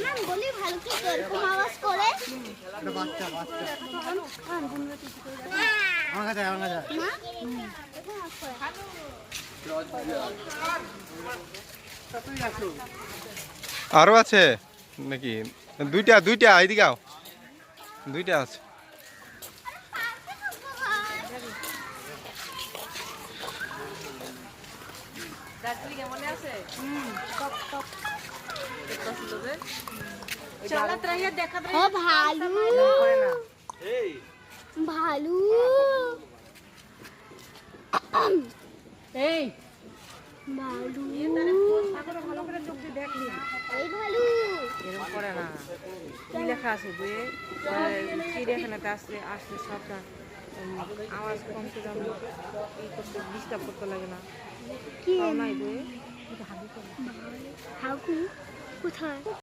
না বলি ভালো কি এরকম আওয়াজ করে এটা বাচ্চা আমার কাছে না আরো আছে নাকি? দুইটা দুইটা এইদিকে আও, দুইটা আছে। ও ভালু ভালু এই ভালু ভালো করে চোখ দিয়ে দেখলি এই ভালু এরকম করে না। কি লেখা আছে বইয়ে? চিড়িয়াখানাতে আসলে আসলে সবটা আওয়াজ কমতে যাবে, ই করতে ডিস্টার্ব করতে লাগে না। কি তাও নাই বইয়ে। হাগু কোথায়